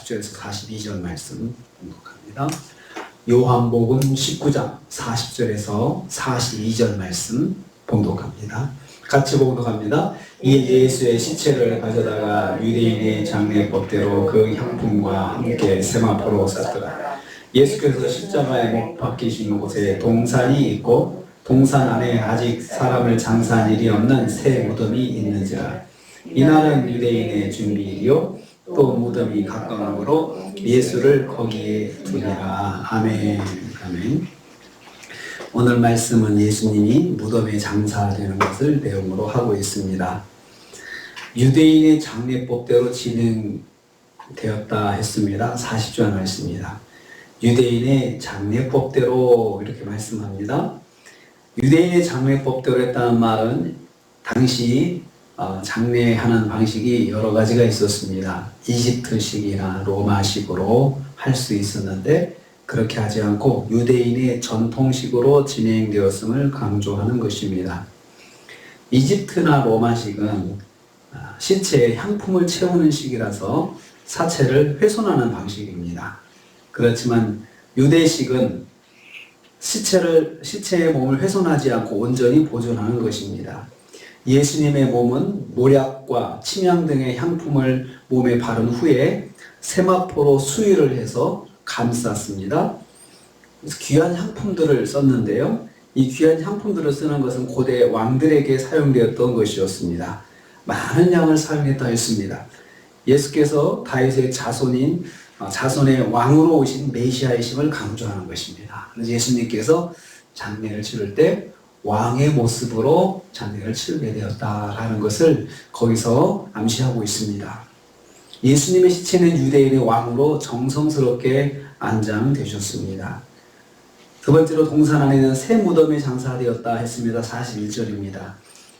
40절에서 42절 말씀 봉독합니다. 요한복음 19장 40절에서 42절 말씀 봉독합니다. 같이 봉독합니다. 이 예수의 시체를 가져다가 유대인의 장례법대로 그 향품과 함께 세마포로 쌌더라. 예수께서 십자가에 못 박히신 곳에 동산이 있고 동산 안에 아직 사람을 장사한 일이 없는 새 무덤이 있는지라. 이날은 유대인의 준비일이요 또 무덤이 가까우므로 예수를 거기에 두니라. 아멘. 아멘. 오늘 말씀은 예수님이 무덤에 장사되는 것을 내용으로 하고 있습니다. 유대인의 장례법대로 진행되었다 했습니다. 40절 말씀입니다. 유대인의 장례법대로 이렇게 말씀합니다. 유대인의 장례법대로 했다는 말은 당시 장례하는 방식이 여러 가지가 있었습니다. 이집트식이나 로마식으로 할 수 있었는데 그렇게 하지 않고 유대인의 전통식으로 진행되었음을 강조하는 것입니다. 이집트나 로마식은 시체에 향품을 채우는 식이라서 사체를 훼손하는 방식입니다. 그렇지만 유대식은 시체의 몸을 훼손하지 않고 온전히 보존하는 것입니다. 예수님의 몸은 모략과 침향 등의 향품을 몸에 바른 후에 세마포로 수의를 해서 감쌌습니다. 그래서 귀한 향품들을 썼는데요. 이 귀한 향품들을 쓰는 것은 고대 왕들에게 사용되었던 것이었습니다. 많은 양을 사용했다 했습니다. 예수께서 다윗의 자손의 왕으로 오신 메시아이심을 강조하는 것입니다. 그래서 예수님께서 장례를 치를 때 왕의 모습으로 장례를 치르게 되었다라는 것을 거기서 암시하고 있습니다. 예수님의 시체는 유대인의 왕으로 정성스럽게 안장되셨습니다. 두 번째로 동산 안에 있는 새 무덤에 장사되었다 했습니다. 41절입니다.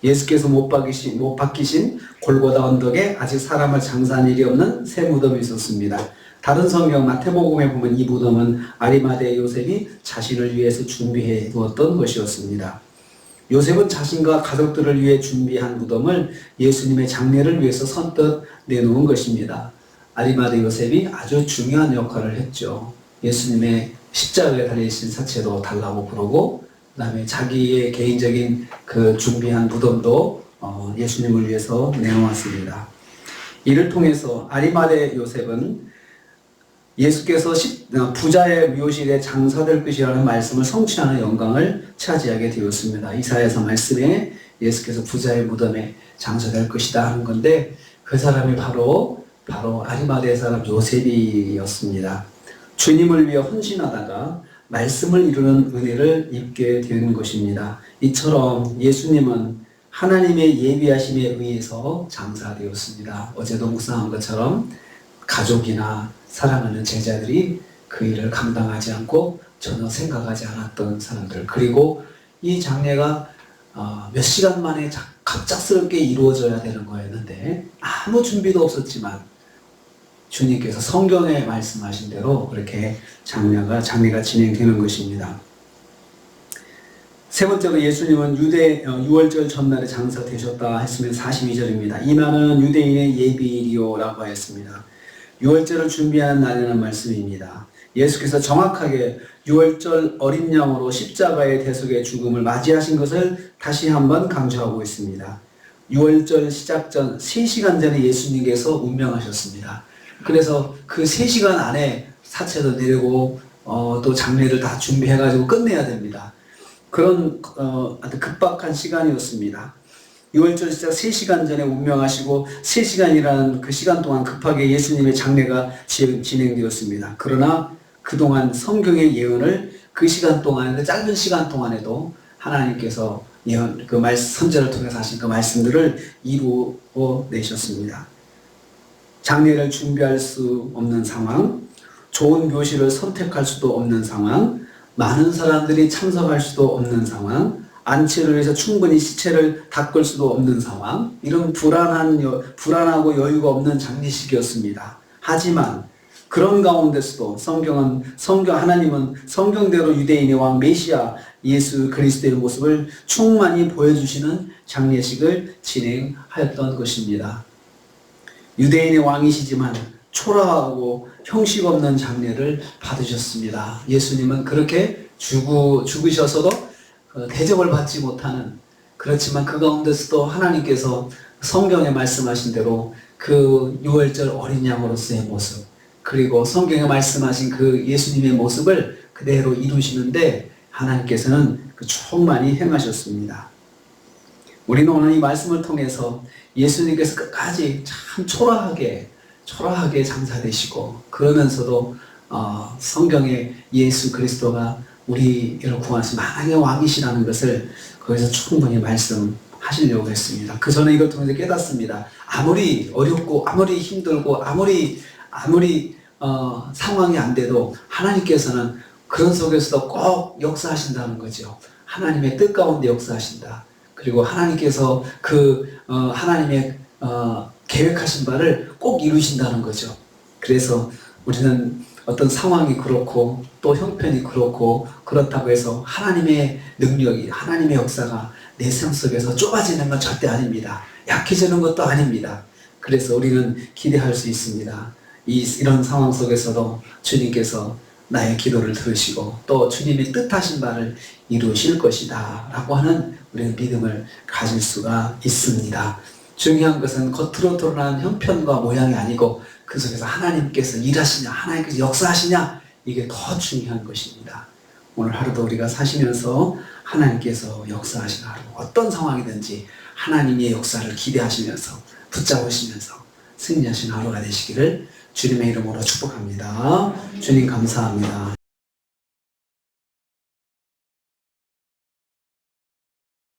예수께서 못 박히신 골고다 언덕에 아직 사람을 장사한 일이 없는 새 무덤이 있었습니다. 다른 성경 마태복음에 보면 이 무덤은 아리마대 요셉이 자신을 위해서 준비해 두었던 것이었습니다. 요셉은 자신과 가족들을 위해 준비한 무덤을 예수님의 장례를 위해서 선뜻 내놓은 것입니다. 아리마대 요셉이 아주 중요한 역할을 했죠. 예수님의 십자가에 달리신 사체도 달라고 부르고 그 다음에 자기의 개인적인 그 준비한 무덤도 예수님을 위해서 내놓았습니다. 이를 통해서 아리마대 요셉은 예수께서 부자의 묘실에 장사될 것이라는 말씀을 성취하는 영광을 차지하게 되었습니다. 이사야서 말씀에 예수께서 부자의 무덤에 장사될 것이다 하는 건데 그 사람이 바로 아리마대 사람 요셉이었습니다. 주님을 위해 헌신하다가 말씀을 이루는 은혜를 입게 되는 것입니다. 이처럼 예수님은 하나님의 예비하심에 의해서 장사되었습니다. 어제도 묵상한 것처럼 가족이나 사랑하는 제자들이 그 일을 감당하지 않고 전혀 생각하지 않았던 사람들, 그리고 이 장례가 몇 시간 만에 갑작스럽게 이루어져야 되는 거였는데 아무 준비도 없었지만 주님께서 성경에 말씀하신 대로 그렇게 장례가 진행되는 것입니다. 세 번째로 예수님은 유월절 전날에 장사되셨다 했으면 42절입니다. 이날은 유대인의 예비일이요라고 하였습니다. 유월절을 준비하는 날이라는 말씀입니다. 예수께서 정확하게 유월절 어린 양으로 십자가의 대속의 죽음을 맞이하신 것을 다시 한번 강조하고 있습니다. 유월절 시작 전 3시간 전에 예수님께서 운명하셨습니다. 그래서 그 3시간 안에 사체도 내리고 또 장례를 다 준비해가지고 끝내야 됩니다. 그런 아주 급박한 시간이었습니다. 6월절 시작 3시간 전에 운명하시고 3시간이라는 그 시간 동안 급하게 예수님의 장례가 진행되었습니다. 그러나 그동안 성경의 예언을 그 시간 동안, 그 짧은 시간 동안에도 하나님께서 예언, 선지자를 통해서 하신 그 말씀들을 이루어 내셨습니다. 장례를 준비할 수 없는 상황, 좋은 묘실을 선택할 수도 없는 상황, 많은 사람들이 참석할 수도 없는 상황, 안치를 위해서 충분히 시체를 닦을 수도 없는 상황, 이런 불안하고 여유가 없는 장례식이었습니다. 하지만 그런 가운데서도 하나님은 성경대로 유대인의 왕 메시아 예수 그리스도의 모습을 충만히 보여주시는 장례식을 진행하였던 것입니다. 유대인의 왕이시지만 초라하고 형식 없는 장례를 받으셨습니다. 예수님은 그렇게 죽으셔서도 대접을 받지 못하는, 그렇지만 그 가운데서도 하나님께서 성경에 말씀하신 대로 그 유월절 어린 양으로서의 모습, 그리고 성경에 말씀하신 그 예수님의 모습을 그대로 이루시는데 하나님께서는 그 충만히 행하셨습니다. 우리는 오늘 이 말씀을 통해서 예수님께서 끝까지 참 초라하게 장사되시고, 그러면서도 성경에 예수 그리스도가 우리를 구하신 만왕의 왕이시라는 것을 거기서 충분히 말씀하시려고 했습니다. 그 전에 이걸 통해서 깨닫습니다. 아무리 어렵고 아무리 힘들고 아무리 상황이 안 돼도 하나님께서는 그런 속에서도 꼭 역사하신다는 거죠. 하나님의 뜻 가운데 역사하신다. 그리고 하나님께서 하나님의 계획하신 바를 꼭 이루신다는 거죠. 그래서 우리는 어떤 상황이 그렇고 또 형편이 그렇다고 해서 하나님의 능력이, 하나님의 역사가 내 삶 속에서 좁아지는 건 절대 아닙니다. 약해지는 것도 아닙니다. 그래서 우리는 기대할 수 있습니다. 이런 상황 속에서도 주님께서 나의 기도를 들으시고 또 주님의 뜻하신 바를 이루실 것이다 라고 하는 우리는 믿음을 가질 수가 있습니다. 중요한 것은 겉으로 드러나는 형편과 모양이 아니고 그 속에서 하나님께서 일하시냐, 하나님께서 역사하시냐, 이게 더 중요한 것입니다. 오늘 하루도 우리가 사시면서 하나님께서 역사하시는 하루, 어떤 상황이든지 하나님의 역사를 기대하시면서 붙잡으시면서 승리하시는 하루가 되시기를 주님의 이름으로 축복합니다. 주님 감사합니다.